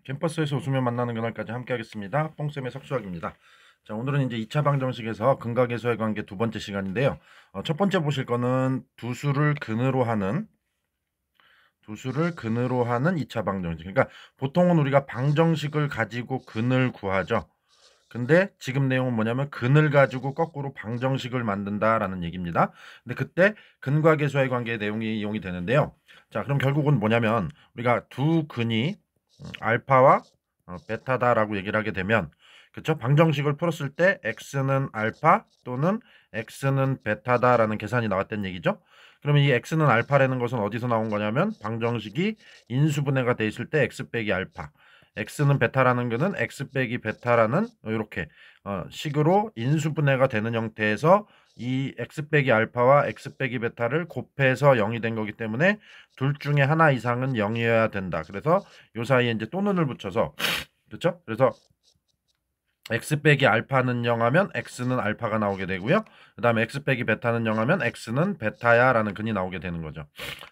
캠퍼스에서 웃으며 만나는 그날까지 함께 하겠습니다. 뽕쌤의 석수학입니다. 자, 오늘은 이제 2차 방정식에서 근각에서의 관계 두 번째 시간인데요. 첫 번째 보실 거는 두 수를 근으로 하는 2차 방정식. 그러니까 보통은 우리가 방정식을 가지고 근을 구하죠. 근데 지금 내용은 뭐냐면 근을 가지고 거꾸로 방정식을 만든다라는 얘기입니다. 근데 그때 근과 계수의 관계의 내용이 이용이 되는데요. 자, 그럼 결국은 뭐냐면 우리가 두 근이 알파와 베타다라고 얘기를 하게 되면, 그쵸? 방정식을 풀었을 때 x는 알파 또는 x는 베타다라는 계산이 나왔다는 얘기죠. 그러면 이 x는 알파라는 것은 어디서 나온 거냐면 방정식이 인수분해가 돼 있을 때 x 빼기 알파, x는 베타라는 거는 x 빼기 베타라는 이렇게 식으로 인수분해가 되는 형태에서 이 x 빼기 알파와 x 빼기 베타를 곱해서 0이 된 거기 때문에 둘 중에 하나 이상은 0이어야 된다. 그래서 요 사이에 이제 또는을 붙여서, 그렇죠? 그래서 x 빼기 알파는 0 하면 x는 알파가 나오게 되고요. 그 다음에 x 빼기 베타는 0 하면 x는 베타야 라는 근이 나오게 되는 거죠.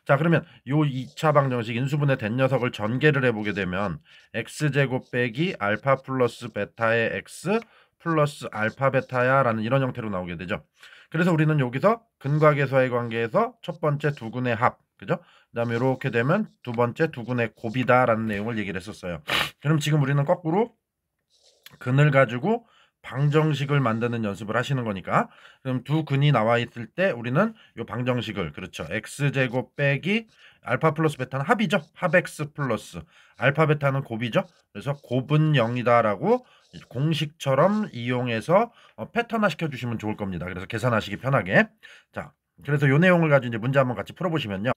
자, 그러면 요 2차 방정식 인수분해 된 녀석을 전개를 해보게 되면 x제곱 빼기 알파 플러스 베타의 x 플러스 알파 베타야 라는 이런 형태로 나오게 되죠. 그래서 우리는 여기서 근과 계수의 관계에서 첫 번째 두 근의 합, 그죠? 그 다음에 이렇게 되면 두 번째 두 근의 곱이다 라는 내용을 얘기를 했었어요. 그럼 지금 우리는 거꾸로 근을 가지고 방정식을 만드는 연습을 하시는 거니까, 그럼 두 근이 나와 있을 때 우리는 이 방정식을, 그렇죠, x제곱 빼기 알파 플러스 베타는 합이죠. 합 x 플러스 알파 베타는 곱이죠. 그래서 곱은 0이다라고 공식처럼 이용해서 패턴화 시켜주시면 좋을 겁니다. 그래서 계산하시기 편하게. 자, 그래서 이 내용을 가지고 이제 문제 한번 같이 풀어보시면요.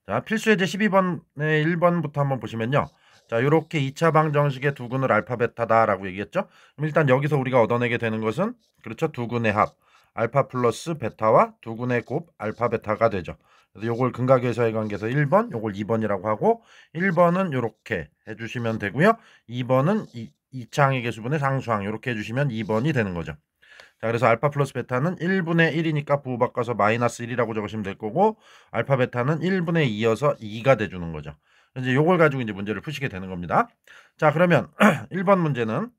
자, 필수예제 12번의 1번부터 한번 보시면요. 자, 이렇게 2차 방정식의 두근을 알파 베타다라고 얘기했죠. 그럼 일단 여기서 우리가 얻어내게 되는 것은, 그렇죠, 두근의 합 알파 플러스 베타와 두근의 곱 알파 베타가 되죠. 그래서 요걸 근각에서의 관계에서 1번, 요걸 2번이라고 하고, 1번은 이렇게 해주시면 되고요. 2번은 2차 항의 계수분의 상수항 이렇게 해주시면 2번이 되는 거죠. 자, 그래서 알파 플러스 베타는 1분의 1이니까 부호 바꿔서 마이너스 1이라고 적으시면 될 거고, 알파 베타는 1분의 2여서 2가 돼주는 거죠. 이제 요걸 가지고 이제 문제를 푸시게 되는 겁니다. 자, 그러면 1번 문제는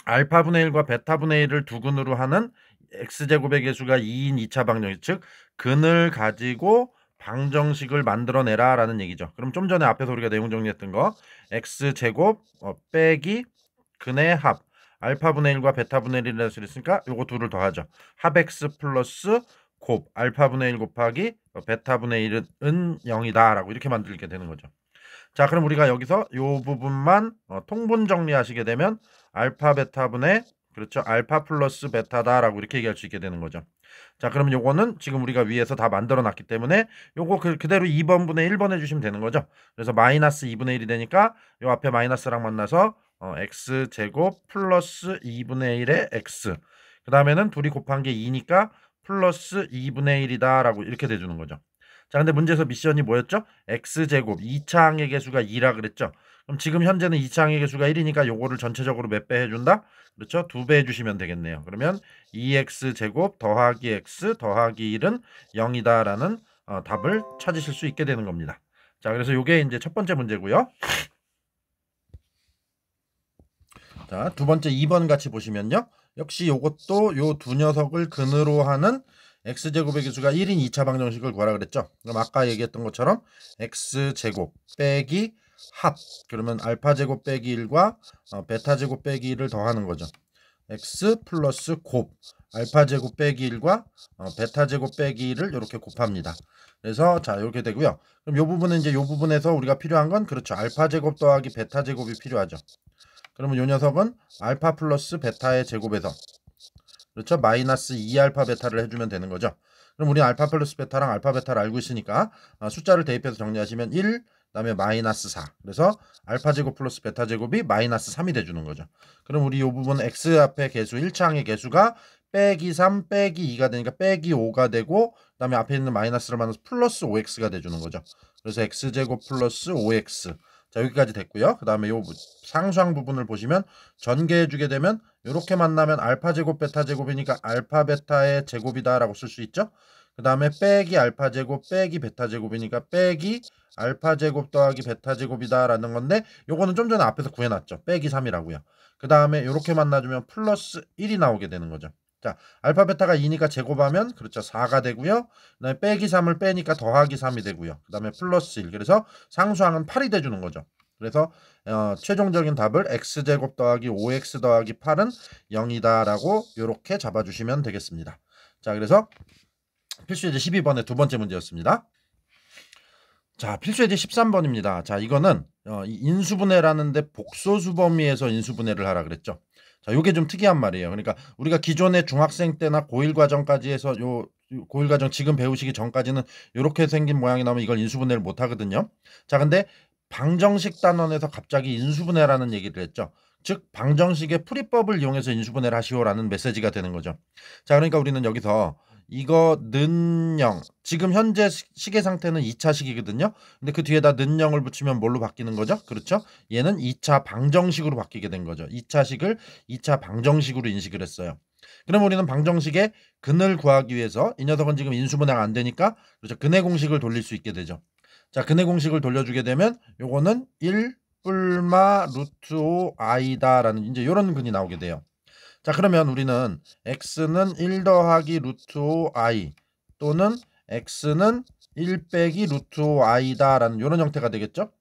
알파분의 1과 베타분의 1을 두 근으로 하는 x제곱의 개수가 2인 2차 방정식, 즉 근을 가지고 방정식을 만들어내라 라는 얘기죠. 그럼 좀 전에 앞에서 우리가 내용 정리했던 거 x제곱 빼기 근의 합 알파분의 1과 베타분의 1이라고 했으니까 요거 둘을 더하죠. 합 x 플러스 곱 알파분의 1 곱하기 베타분의 1은 0이다 라고 이렇게 만들게 되는 거죠. 자, 그럼 우리가 여기서 요 부분만 통분 정리하시게 되면 알파 베타분의, 그렇죠, 알파 플러스 베타다라고 이렇게 얘기할 수 있게 되는 거죠. 자, 그러면 요거는 지금 우리가 위에서 다 만들어 놨기 때문에 요거 그대로 2번분의 1번 해주시면 되는 거죠. 그래서 마이너스 2분의 1이 되니까 요 앞에 마이너스랑 만나서 x제곱 플러스 2분의 1의 x, 그 다음에는 둘이 곱한 게 2니까 플러스 2분의 1이다 라고 이렇게 돼주는 거죠. 자, 근데 문제에서 미션이 뭐였죠? x제곱 2차 항의 개수가 2라 그랬죠. 그럼 지금 현재는 2차 항의 개수가 1이니까 요거를 전체적으로 몇 배 해준다? 그렇죠? 2배 해주시면 되겠네요. 그러면 2x제곱 더하기 x 더하기 1은 0이다 라는 답을 찾으실 수 있게 되는 겁니다. 자, 그래서 요게 이제 첫 번째 문제고요. 자, 두 번째 2번 같이 보시면요. 역시 요것도 요 두 녀석을 근으로 하는 x제곱의 개수가 1인 2차 방정식을 구하라 그랬죠. 그럼 아까 얘기했던 것처럼 x제곱 빼기 합, 그러면 알파제곱 빼기 1과 베타제곱 빼기 1을 더하는 거죠. x 플러스 곱 알파제곱 빼기 1과 베타제곱 빼기 1을 이렇게 곱합니다. 그래서 자, 이렇게 되고요. 그럼 요 부분은 이제 요 부분에서 우리가 필요한 건, 그렇죠, 알파제곱 더하기 베타제곱이 필요하죠. 그러면 요 녀석은 알파 플러스 베타의 제곱에서, 그렇죠, 마이너스 2알파 베타를 해주면 되는 거죠. 그럼 우리 알파 플러스 베타랑 알파 베타를 알고 있으니까 숫자를 대입해서 정리하시면 1, 그다음에 마이너스 4. 그래서 알파 제곱 플러스 베타 제곱이 마이너스 3이 돼주는 거죠. 그럼 우리 이 부분 x 앞에 개수 1차항의 개수가 빼기 3 빼기 2가 되니까 빼기 5가 되고, 그다음에 앞에 있는 마이너스를 만나서 플러스 5x가 돼주는 거죠. 그래서 x제곱 플러스 5x. 자, 여기까지 됐고요. 그 다음에 요 상수항 부분을 보시면 전개해 주게 되면 이렇게 만나면 알파 제곱 베타 제곱이니까 알파 베타의 제곱이다 라고 쓸 수 있죠. 그 다음에 빼기 알파 제곱 빼기 베타 제곱이니까 빼기 알파 제곱 더하기 베타 제곱이다 라는 건데, 요거는 좀 전에 앞에서 구해놨죠. 빼기 3이라고요. 그 다음에 이렇게 만나주면 플러스 1이 나오게 되는 거죠. 자, 알파 베타가 2니까 제곱하면 그렇죠, 4가 되고요. 그다음에 빼기 3을 빼니까 더하기 3이 되고요. 그 다음에 플러스 1. 그래서 상수항은 8이 돼주는 거죠. 그래서 최종적인 답을 x제곱 더하기 5x 더하기 8은 0이다 라고 이렇게 잡아주시면 되겠습니다. 자, 그래서 필수예제 12번의 두 번째 문제였습니다. 자, 필수예제 13번입니다. 자, 이거는 인수분해라는데 복소수 범위에서 인수분해를 하라 그랬죠. 자, 요게 좀 특이한 말이에요. 그러니까 우리가 기존에 중학생 때나 고1 과정까지 해서 요 고1 과정 지금 배우시기 전까지는 이렇게 생긴 모양이 나오면 이걸 인수분해를 못 하거든요. 자, 근데 방정식 단원에서 갑자기 인수분해라는 얘기를 했죠. 즉 방정식의 풀이법을 이용해서 인수분해를 하시오라는 메시지가 되는 거죠. 자, 그러니까 우리는 여기서 이거 는영, 지금 현재 식의 상태는 2차 식이거든요. 근데 그 뒤에다 는영을 붙이면 뭘로 바뀌는 거죠? 그렇죠? 얘는 2차 방정식으로 바뀌게 된 거죠. 2차 식을 2차 방정식으로 인식을 했어요. 그럼 우리는 방정식의 근을 구하기 위해서 이 녀석은 지금 인수분해가 안 되니까 그렇죠, 근의 공식을 돌릴 수 있게 되죠. 자, 근의 공식을 돌려주게 되면 요거는 1 뿔마 루트 5 i다 라는 이제 이런 근이 나오게 돼요. 자, 그러면 우리는 x는 1 더하기 루트 5 i 또는 x는 1 빼기 루트 5 i다 라는 이런 형태가 되겠죠.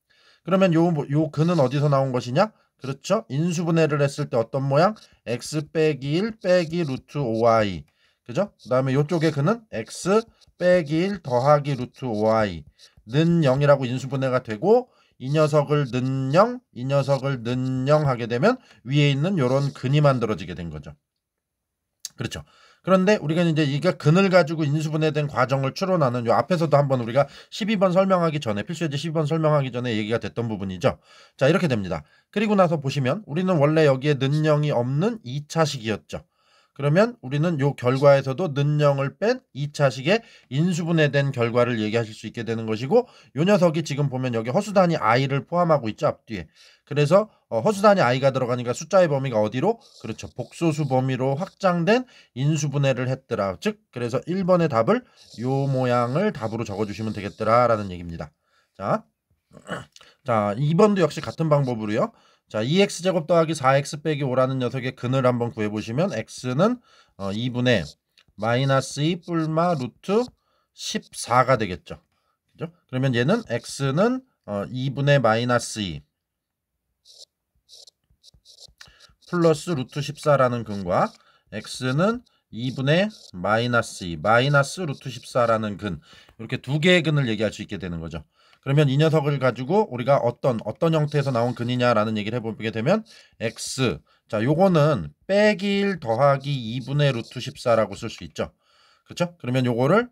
그러면 요 근은 어디서 나온 것이냐? 그렇죠, 인수분해를 했을 때 어떤 모양? x 빼기 1 빼기 루트 5i, 그죠? 그 다음에 요쪽의 근은 x 빼기 1 더하기 루트 5i 는 0이라고 인수분해가 되고, 이 녀석을 는 0, 이 녀석을 는 0 하게 되면 위에 있는 요런 근이 만들어지게 된 거죠. 그렇죠. 그런데 우리가 이제 이게 근을 가지고 인수분해된 과정을 추론하는 요 앞에서도 한번 우리가 12번 설명하기 전에, 필수예제 12번 설명하기 전에 얘기가 됐던 부분이죠. 자, 이렇게 됩니다. 그리고 나서 보시면 우리는 원래 여기에 는 0이 없는 2차식이었죠. 그러면 우리는 요 결과에서도 는 0을 뺀 2차식의 인수분해된 결과를 얘기하실 수 있게 되는 것이고, 요 녀석이 지금 보면 여기 허수단위 i를 포함하고 있죠, 앞뒤에. 그래서 허수단위 i가 들어가니까 숫자의 범위가 어디로? 그렇죠, 복소수 범위로 확장된 인수분해를 했더라. 즉 그래서 1번의 답을 요 모양을 답으로 적어주시면 되겠더라 라는 얘기입니다. 자, 자 2번도 역시 같은 방법으로요. 자, 2x제곱 더하기 4x 빼기 5라는 녀석의 근을 한번 구해보시면 x는 2분의 마이너스 2 뿔마 루트 14가 되겠죠. 그죠? 그러면 얘는 x는 2분의 마이너스 2 플러스 루트 14라는 근과 x는 2분의 마이너스 2 마이너스 루트 14라는 근, 이렇게 두 개의 근을 얘기할 수 있게 되는 거죠. 그러면 이 녀석을 가지고 우리가 어떤 형태에서 나온 근이냐라는 얘기를 해보게 되면 x, 자 요거는 빼기 1 더하기 2분의 루트 14라고 쓸 수 있죠. 그렇죠? 그러면 요거를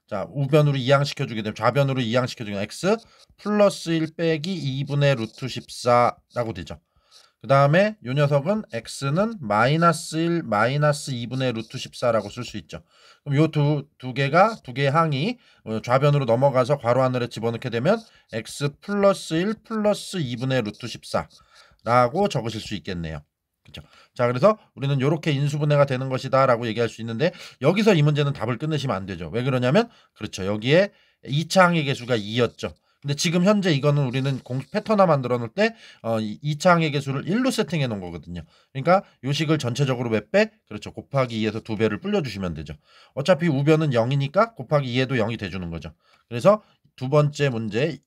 자 우변으로 이항시켜 주게 되면 좌변으로 이항시켜 주면 x 플러스 1 빼기 2분의 루트 14라고 되죠. 그 다음에 요 녀석은 x는 마이너스 1 마이너스 2분의 루트 14라고 쓸 수 있죠. 그럼 요 두 개의 항이 좌변으로 넘어가서 괄호 안으로 집어넣게 되면 x 플러스 1 플러스 2분의 루트 14라고 적으실 수 있겠네요. 그렇죠? 자, 그래서 우리는 이렇게 인수분해가 되는 것이다 라고 얘기할 수 있는데, 여기서 이 문제는 답을 끝내시면 안 되죠. 왜 그러냐면 그렇죠, 여기에 2차 항의 개수가 2였죠. 근데 지금 현재 이거는 우리는 패턴화 만들어 놓을 때 2차 항의 개수를 1로 세팅해 놓은 거거든요. 그러니까 요식을 전체적으로 몇 배? 그렇죠, 곱하기 2에서 2배를 불려주시면 되죠. 어차피 우변은 0이니까 곱하기 2에도 0이 돼주는 거죠. 그래서 두 번째 문제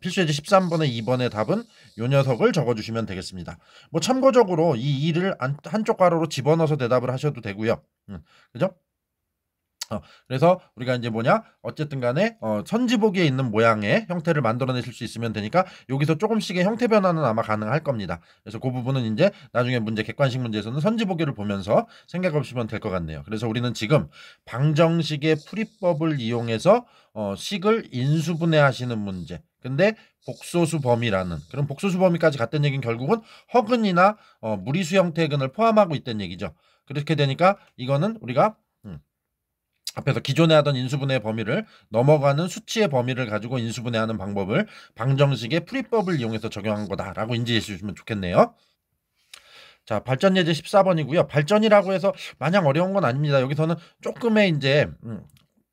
필수예제 13번의 2번의 답은 요 녀석을 적어주시면 되겠습니다. 뭐 참고적으로 이 2를 한쪽 괄호로 집어넣어서 대답을 하셔도 되고요. 그죠? 그래서 우리가 이제 뭐냐, 어쨌든 간에 선지보기에 있는 모양의 형태를 만들어내실 수 있으면 되니까 여기서 조금씩의 형태 변화는 아마 가능할 겁니다. 그래서 그 부분은 이제 나중에 문제, 객관식 문제에서는 선지보기를 보면서 생각해 보시면 될 것 같네요. 그래서 우리는 지금 방정식의 풀이법을 이용해서 식을 인수분해하시는 문제, 근데 복소수 범위라는 그런 복소수 범위까지 갔던 얘기는 결국은 허근이나 무리수 형태의 근을 포함하고 있다는 얘기죠. 그렇게 되니까 이거는 우리가 앞에서 기존에 하던 인수분해 범위를 넘어가는 수치의 범위를 가지고 인수분해하는 방법을 방정식의 풀이법을 이용해서 적용한 거다라고 인지해 주시면 좋겠네요. 자, 발전 예제 14번이고요. 발전이라고 해서 마냥 어려운 건 아닙니다. 여기서는 조금의 이제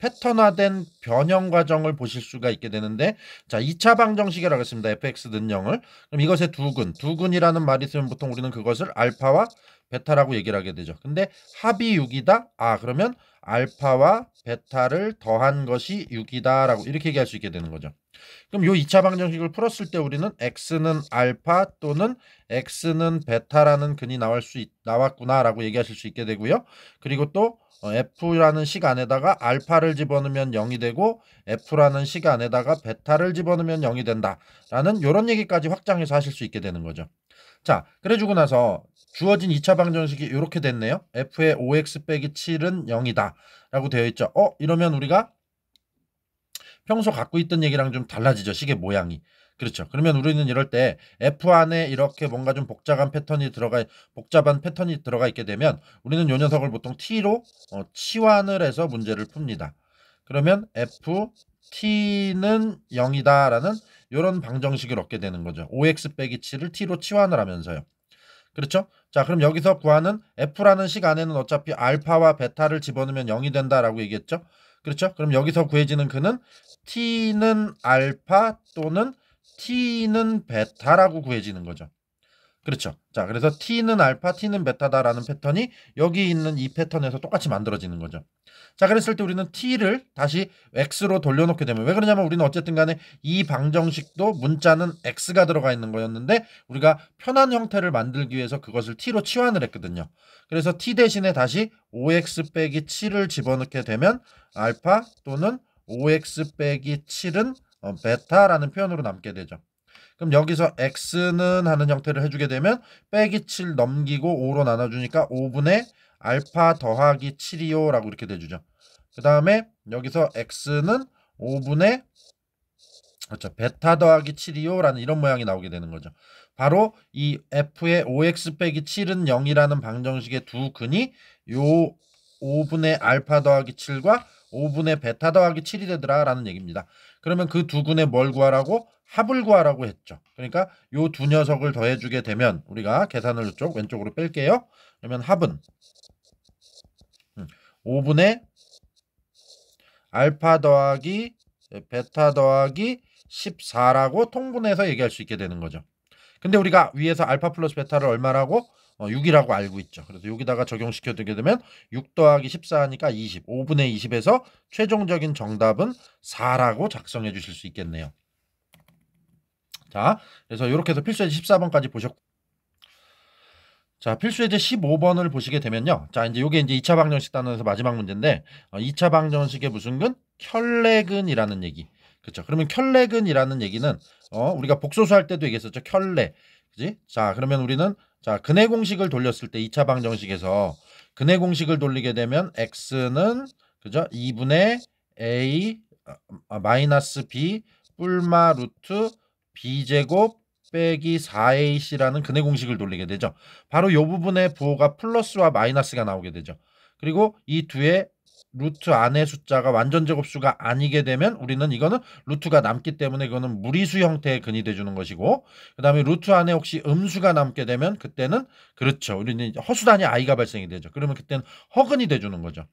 패턴화된 변형 과정을 보실 수가 있게 되는데, 자, 2차 방정식이라고 했습니다. fx는 0을. 그럼 이것의 두근이라는 말이 있으면 보통 우리는 그것을 알파와 베타라고 얘기를 하게 되죠. 근데 합이 6이다? 그러면 알파와 베타를 더한 것이 6이다라고 이렇게 얘기할 수 있게 되는 거죠. 그럼 요 2차 방정식을 풀었을 때 우리는 x는 알파 또는 x는 베타라는 근이 나왔구나라고 얘기하실 수 있게 되고요. 그리고 또 f라는 식 안에다가 알파를 집어넣으면 0이 되고 f라는 식 안에다가 베타를 집어넣으면 0이 된다라는 이런 얘기까지 확장해서 하실 수 있게 되는 거죠. 자, 그래주고 나서 주어진 2차 방정식이 이렇게 됐네요. f의 5x 빼기 7은 0이다 라고 되어 있죠. 이러면 우리가 평소 갖고 있던 얘기랑 좀 달라지죠. 식의 모양이. 그렇죠. 그러면 우리는 이럴 때 f 안에 이렇게 뭔가 좀 복잡한 패턴이 들어가 있게 되면 우리는 이 녀석을 보통 t로 치환을 해서 문제를 풉니다. 그러면 f t는 0이다 라는 이런 방정식을 얻게 되는 거죠. 5x 빼기 7을 t로 치환을 하면서요. 그렇죠? 자, 그럼 여기서 구하는 f라는 식 안에는 어차피 알파와 베타를 집어넣으면 0이 된다라고 얘기했죠? 그렇죠? 그럼 여기서 구해지는 그는 t는 알파 또는 t는 베타라고 구해지는 거죠. 그렇죠. 자, 그래서 t는 알파, t는 베타다라는 패턴이 여기 있는 이 패턴에서 똑같이 만들어지는 거죠. 자, 그랬을 때 우리는 t를 다시 x로 돌려놓게 되면, 왜 그러냐면 우리는 어쨌든 간에 이 방정식도 문자는 x가 들어가 있는 거였는데 우리가 편한 형태를 만들기 위해서 그것을 t로 치환을 했거든요. 그래서 t 대신에 다시 5x 빼기 7을 집어넣게 되면 알파 또는 5x 빼기 7은 베타라는 표현으로 남게 되죠. 그럼 여기서 x는 하는 형태를 해주게 되면 빼기 7 넘기고 5로 나눠주니까 5분의 알파 더하기 7이요 라고 이렇게 돼주죠. 그 다음에 여기서 x는 5분의 그렇죠. 베타 더하기 7이요 라는 이런 모양이 나오게 되는 거죠. 바로 이 f의 5x 빼기 7은 0이라는 방정식의 두 근이 요 5분의 알파 더하기 7과 5분의 베타 더하기 7이 되더라 라는 얘기입니다. 그러면 그 두 근의 뭘 구하라고? 합을 구하라고 했죠. 그러니까 요 두 녀석을 더해주게 되면 우리가 계산을 이쪽 왼쪽으로 뺄게요. 그러면 합은 5분의 알파 더하기 베타 더하기 14라고 통분해서 얘기할 수 있게 되는 거죠. 근데 우리가 위에서 알파 플러스 베타를 얼마라고? 6이라고 알고 있죠. 그래서 여기다가 적용시켜 두게 되면 6 더하기 14니까 20. 5분의 20에서 최종적인 정답은 4라고 작성해 주실 수 있겠네요. 자, 그래서 이렇게 해서 필수예제 14번까지 보셨고, 자, 필수예제 15번을 보시게 되면요. 자, 이제 요게 이제 2차 방정식 단원에서 마지막 문제인데, 2차 방정식의 무슨 근? 켤레근이라는 얘기. 그렇죠. 그러면 켤레근이라는 얘기는 우리가 복소수할 때도 얘기했었죠. 켤레. 그지? 자, 그러면 우리는 자, 근의 공식을 돌렸을 때 2차 방정식에서 근의 공식을 돌리게 되면 x는 그죠? 2분의 a 마이너스 b 뿔마 루트 b제곱 빼기 4ac라는 근의 공식을 돌리게 되죠. 바로 이 부분의 부호가 플러스와 마이너스가 나오게 되죠. 그리고 이 뒤에 루트 안의 숫자가 완전 제곱수가 아니게 되면 우리는 이거는 루트가 남기 때문에 이거는 무리수 형태의 근이 돼주는 것이고, 그 다음에 루트 안에 혹시 음수가 남게 되면 그때는 그렇죠. 우리는 허수단위 i가 발생이 되죠. 그러면 그때는 허근이 돼주는 거죠.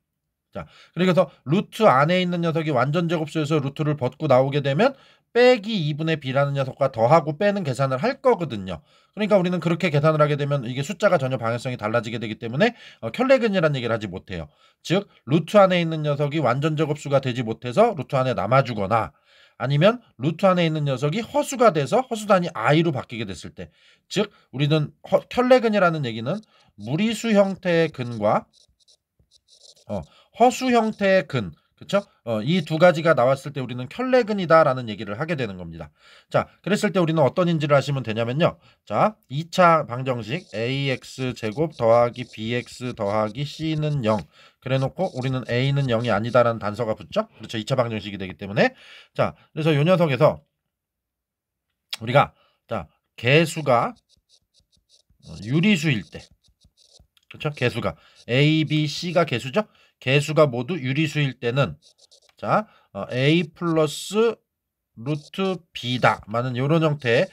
자, 그래서 루트 안에 있는 녀석이 완전 제곱수에서 루트를 벗고 나오게 되면 빼기 2분의 b라는 녀석과 더하고 빼는 계산을 할 거거든요. 그러니까 우리는 그렇게 계산을 하게 되면 이게 숫자가 전혀 방향성이 달라지게 되기 때문에 켤레근이라는 얘기를 하지 못해요. 즉 루트 안에 있는 녀석이 완전 제곱수가 되지 못해서 루트 안에 남아주거나 아니면 루트 안에 있는 녀석이 허수가 돼서 허수단위 i로 바뀌게 됐을 때, 즉 우리는 켤레근이라는 얘기는 무리수 형태의 근과 허수 형태의 근, 그렇죠? 이 두 가지가 나왔을 때 우리는 켤레근이다라는 얘기를 하게 되는 겁니다. 자, 그랬을 때 우리는 어떤 인지를 하시면 되냐면요. 자, 2차 방정식 ax 제곱 더하기 bx 더하기 c는 0. 그래놓고 우리는 a는 0이 아니다라는 단서가 붙죠? 그렇죠? 2차 방정식이 되기 때문에. 자, 그래서 요 녀석에서 우리가 자, 개수가 유리수일 때, 그렇죠? 개수가 a, b, c가 개수죠? 개수가 모두 유리수일 때는 자 a 플러스 루트 b다 라는 이런 형태의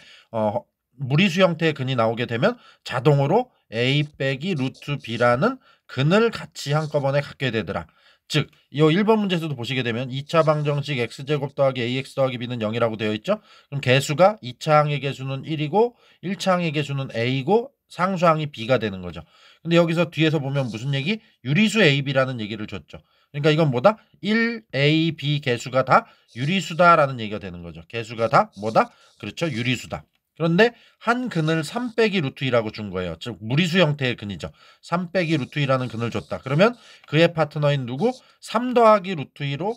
무리수 형태의 근이 나오게 되면 자동으로 a 빼기 루트 b라는 근을 같이 한꺼번에 갖게 되더라. 즉, 이 1번 문제에서도 보시게 되면 2차 방정식 x제곱 더하기 ax 더하기 b는 0이라고 되어 있죠. 그럼 개수가 2차 항의 개수는 1이고 1차 항의 개수는 a고 상수항이 b가 되는 거죠. 근데 여기서 뒤에서 보면 무슨 얘기? 유리수 ab라는 얘기를 줬죠. 그러니까 이건 뭐다? 1a, b 개수가 다 유리수다라는 얘기가 되는 거죠. 개수가 다 뭐다? 그렇죠. 유리수다. 그런데 한 근을 3 빼기 루트 2라고 준 거예요. 즉 무리수 형태의 근이죠. 3 빼기 루트 2라는 근을 줬다. 그러면 그의 파트너인 누구? 3 더하기 루트 2로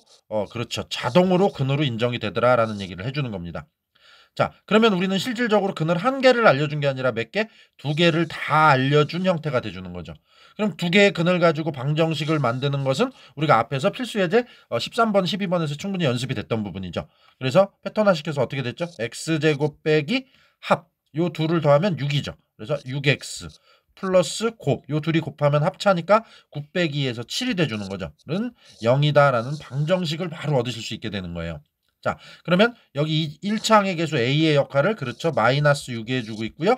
그렇죠. 자동으로 근으로 인정이 되더라라는 얘기를 해주는 겁니다. 자, 그러면 우리는 실질적으로 근을 한 개를 알려준 게 아니라 몇 개? 두 개를 다 알려준 형태가 돼주는 거죠. 그럼 두 개의 근을 가지고 방정식을 만드는 것은 우리가 앞에서 필수 예제 13번, 12번에서 충분히 연습이 됐던 부분이죠. 그래서 패턴화시켜서 어떻게 됐죠? x제곱 빼기 합. 요 둘을 더하면 6이죠. 그래서 6x 플러스 곱. 요 둘이 곱하면 합차니까 9 빼기 2에서 7이 돼주는 거죠. 는 0이다라는 방정식을 바로 얻으실 수 있게 되는 거예요. 자, 그러면 여기 1차항의 개수 a의 역할을 그렇죠. 마이너스 6이 해주고 있고요.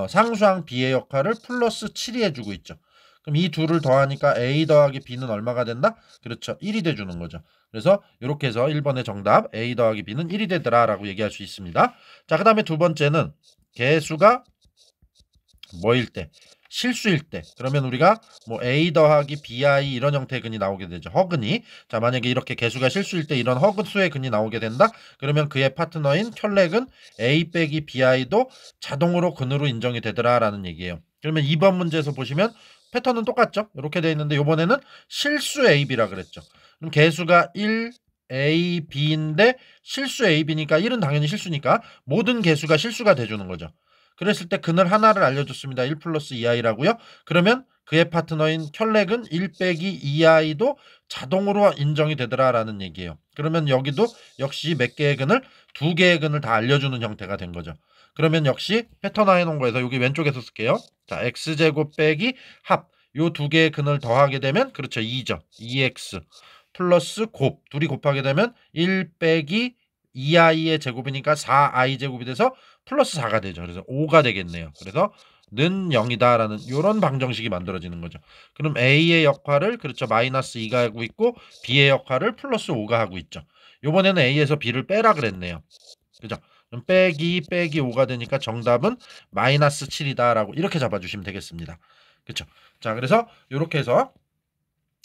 상수항 b의 역할을 플러스 7이 해주고 있죠. 그럼 이 둘을 더하니까 a 더하기 b는 얼마가 된다? 그렇죠. 1이 돼주는 거죠. 그래서 이렇게 해서 1번의 정답 a 더하기 b는 1이 되더라 라고 얘기할 수 있습니다. 자, 그 다음에 두 번째는 개수가 뭐일 때? 실수일 때. 그러면 우리가 뭐 a 더하기 bi 이런 형태의 근이 나오게 되죠. 허근이. 자, 만약에 이렇게 개수가 실수일 때 이런 허근수의 근이 나오게 된다. 그러면 그의 파트너인 켤렉은 a 빼기 bi도 자동으로 근으로 인정이 되더라라는 얘기예요. 그러면 2번 문제에서 보시면 패턴은 똑같죠. 이렇게 되어 있는데 이번에는 실수 ab라 그랬죠. 그럼 개수가 1 a, b인데 실수 a, b니까 1은 당연히 실수니까 모든 개수가 실수가 돼주는 거죠. 그랬을 때 근을 하나를 알려줬습니다. 1 플러스 2i라고요. 그러면 그의 파트너인 켤렉은 1 빼기 2i도 자동으로 인정이 되더라라는 얘기예요. 그러면 여기도 역시 몇 개의 근을? 두 개의 근을 다 알려주는 형태가 된 거죠. 그러면 역시 패턴화해 놓은 거에서 여기 왼쪽에서 쓸게요. 자, x제곱 빼기 합. 요 두 개의 근을 더하게 되면 그렇죠. 2죠. 2x 플러스 곱. 둘이 곱하게 되면 1 빼기 2i의 제곱이니까 4i 제곱이 돼서 플러스 4가 되죠. 그래서 5가 되겠네요. 그래서 는 0이다라는 이런 방정식이 만들어지는 거죠. 그럼 a의 역할을 그렇죠. 마이너스 2가 하고 있고 b의 역할을 플러스 5가 하고 있죠. 이번에는 a에서 b를 빼라 그랬네요. 그죠? 그럼 빼기 5가 되니까 정답은 마이너스 7이다라고 이렇게 잡아주시면 되겠습니다. 그렇죠? 자, 그래서 이렇게 해서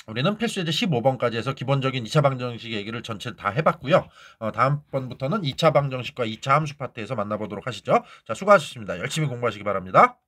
우리는 필수예제 15번까지 해서 기본적인 2차 방정식 얘기를 전체 다 해봤고요. 다음번부터는 2차 방정식과 2차 함수 파트에서 만나보도록 하시죠. 자, 수고하셨습니다. 열심히 공부하시기 바랍니다.